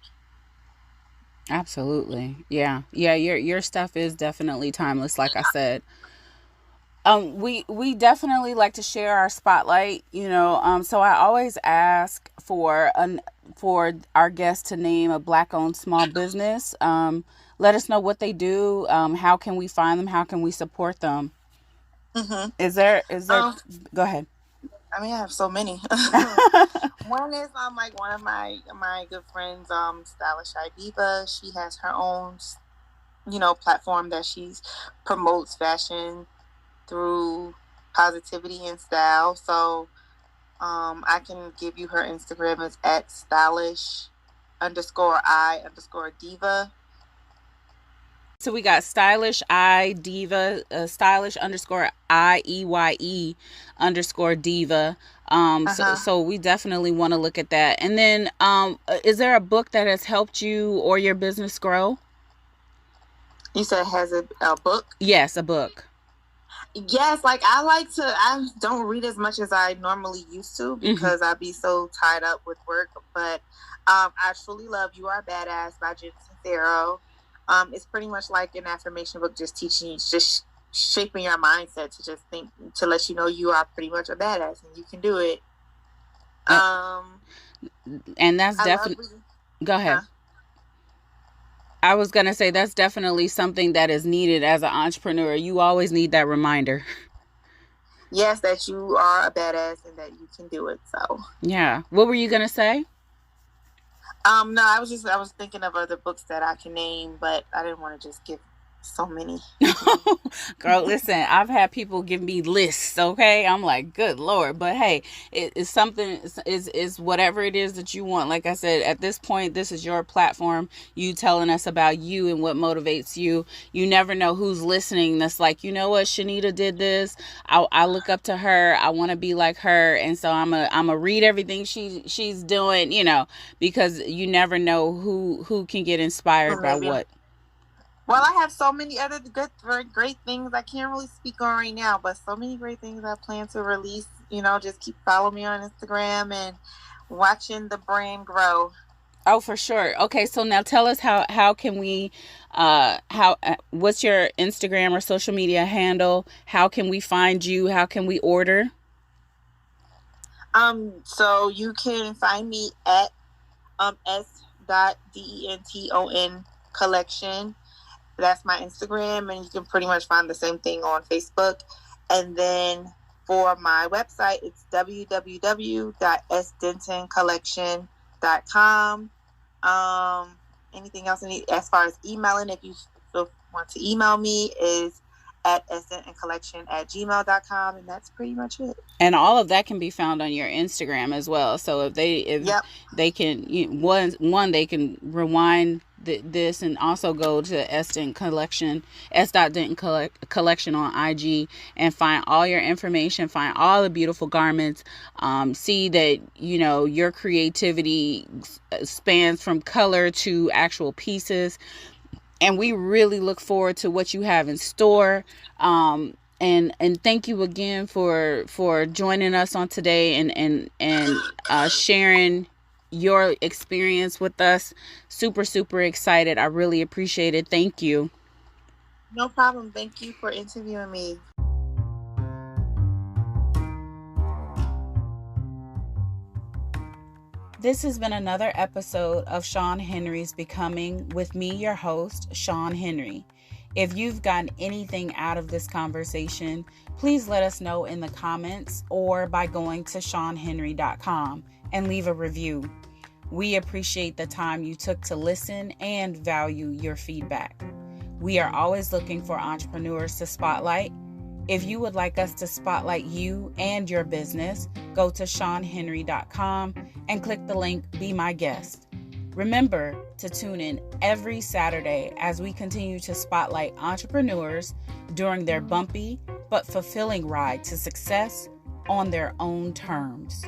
Absolutely. Yeah. Yeah, your stuff is definitely timeless, like I said. We definitely like to share our spotlight, you know. So I always ask for our guests to name a Black owned small business. Let us know what they do. How can we find them? How can we support them? Mm-hmm. Is there go ahead. I mean, I have so many. One is like one of my good friends, Stylish Diva. She has her own, you know, platform that she's promotes fashion through positivity and style. So I can give you her Instagram. Is at stylish_I_diva. So we got stylish diva, stylish_IEYE_diva. So we definitely want to look at that. And then is there a book that has helped you or your business grow? You said has a book? Yes, a book. Yes, like I don't read as much as I normally used to, because I be so tied up with work. But I truly love You Are Badass by Jensen Thero. It's pretty much like an affirmation book, just teaching you, just shaping your mindset to just think, to let you know you are pretty much a badass and you can do it. And that's definitely. Go ahead. I was going to say that's definitely something that is needed as an entrepreneur. You always need that reminder. Yes, that you are a badass and that you can do it. So yeah. What were you going to say? No, I was thinking of other books that I can name, but I didn't want to just give so many. Girl, listen, I've had people give me lists, okay? I'm like, good Lord. But hey, it's something, is whatever it is that you want. Like I said, at this point, this is your platform. You telling us about you and what motivates you. You never know who's listening that's like, you know what, Shanita did this. I look up to her. I want to be like her. And so I'm a read everything she's doing, you know, because you never know who can get inspired by what. Well, I have so many other great things I can't really speak on right now, but so many great things I plan to release. You know, just keep following me on Instagram and watching the brand grow. Oh, for sure. Okay, so now tell us how can we what's your Instagram or social media handle? How can we find you? How can we order? So you can find me at s.denton collection. That's my Instagram, and you can pretty much find the same thing on Facebook. And then for my website, it's www.sdentoncollection.com. Anything else as far as emailing, if you still want to email me, is at sdentoncollection@gmail.com, and that's pretty much it. And all of that can be found on your Instagram as well. So if Yep. they can one they can rewind this and also go to S.Denton Collection on IG and find all your information, find all the beautiful garments, see that your creativity spans from color to actual pieces, and we really look forward to what you have in store. And thank you again for joining us on today and sharing your experience with us. Super excited. I really appreciate it. Thank you. No problem. Thank you for interviewing me. This has been another episode of Sean Henry's Becoming with me, your host, Sean Henry. If you've gotten anything out of this conversation, please let us know in the comments or by going to SeanHenry.com and leave a review. We appreciate the time you took to listen and value your feedback. We are always looking for entrepreneurs to spotlight. If you would like us to spotlight you and your business, go to SeanHenry.com and click the link Be My Guest. Remember to tune in every Saturday as we continue to spotlight entrepreneurs during their bumpy but fulfilling ride to success on their own terms.